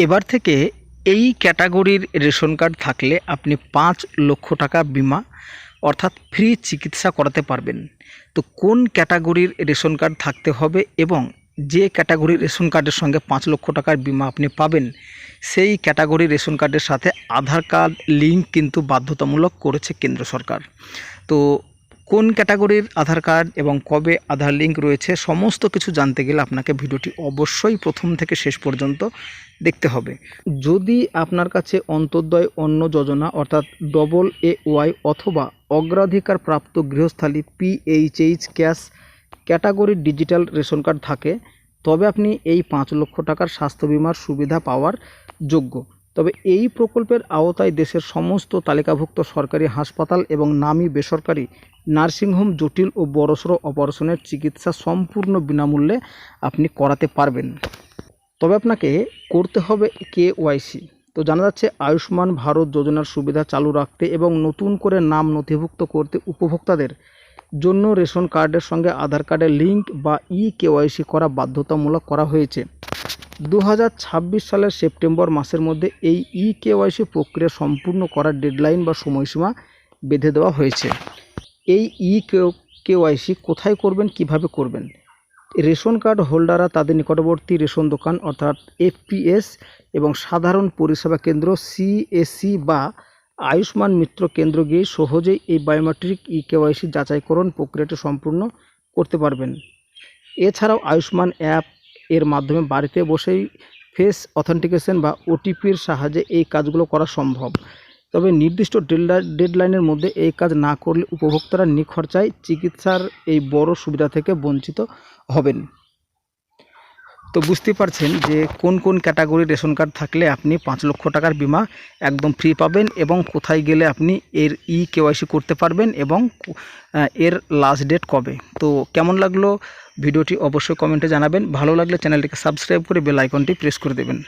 এবার থেকে এই ক্যাটাগরির রেশন কার্ড থাকলে আপনি ৫ লক্ষ টাকা বিমা অর্থাৎ ফ্রি চিকিৎসা করাতে পারবেন। তো কোন ক্যাটাগরির রেশন কার্ড থাকতে হবে এবং যে ক্যাটাগরির রেশন কার্ডের সঙ্গে ৫ লক্ষ টাকার বিমা আপনি পাবেন, সেই ক্যাটাগরির রেশন কার্ডের সাথে আধার কার্ড লিঙ্ক কিন্তু বাধ্যতামূলক করেছে কেন্দ্র সরকার। তো কোন ক্যাটাগরির আধার কার্ড এবং কবে আধার লিঙ্ক রয়েছে সমস্ত কিছু জানতে গেলে আপনাকে ভিডিওটি অবশ্যই প্রথম থেকে শেষ পর্যন্ত দেখতে হবে। যদি আপনার কাছে অন্তর্দয় অন্ন যোজনা অর্থাৎ AAY অথবা অগ্রাধিকার প্রাপ্ত গৃহস্থালী PHH ক্যাশ ক্যাটাগরির ডিজিটাল রেশন কার্ড থাকে, তবে আপনি এই ৫ লক্ষ টাকার স্বাস্থ্য বিমার সুবিধা পাওয়ার যোগ্য। তবে এই প্রকল্পের আওতায় দেশের সমস্ত তালিকাভুক্ত সরকারি হাসপাতাল এবং নামী বেসরকারি নার্সিংহোম জটিল ও বড়সড় অপারেশনের চিকিৎসা সম্পূর্ণ বিনামূল্যে আপনি করাতে পারবেন। তবে আপনাকে করতে হবে KYC। তো জানা যাচ্ছে আয়ুষ্মান ভারত যোজনার সুবিধা চালু রাখতে এবং নতুন করে নাম নথিভুক্ত করতে উপভোক্তাদের জন্য রেশন কার্ডের সঙ্গে আধার কার্ডের লিঙ্ক বা KYC করা বাধ্যতামূলক করা হয়েছে। 2026 সালের সেপ্টেম্বর মাসের মধ্যে এই KYC প্রক্রিয়া সম্পূর্ণ করার ডেডলাইন বা সময়সীমা বেঁধে দেওয়া হয়েছে। এই KYC কোথায় করবেন, কিভাবে করবেন? রেশন কার্ড হোল্ডাররা তাদের নিকটবর্তী রেশন দোকান অর্থাৎ FPS এবং সাধারণ পরিষেবা কেন্দ্র CSC বা আয়ুষ্মান মিত্র কেন্দ্র গিয়ে সহজেই এই বায়োমেট্রিক KYC যাচাইকরণ প্রক্রিয়াটি সম্পূর্ণ করতে পারবেন। এছাড়াও আয়ুষ্মান অ্যাপ এর মাধ্যমে বাড়িতে বসেই ফেস অথেন্টিকেশন বা OTPর সাহায্যে এই কাজগুলো করা সম্ভব। তবে নির্দিষ্ট ডেডলাইনের মধ্যে এই কাজ না করলে উপভোক্তারা নিখরচায় চিকিৎসার এই বড় সুবিধা থেকে বঞ্চিত হবেন। তো বুঝতে পারছেন যে কোন কোন ক্যাটাগরির রেশন কার্ড থাকলে আপনি ৫ লক্ষ টাকার বিমা একদম ফ্রি পাবেন এবং কোথায় গেলে আপনি এর KYC করতে পারবেন এবং এর লাস্ট ডেট কবে। তো কেমন লাগলো ভিডিওটি অবশ্যই কমেন্টে জানাবেন। ভালো লাগলে চ্যানেলটিকে সাবস্ক্রাইব করে বেল আইকনটি প্রেস করে দেবেন।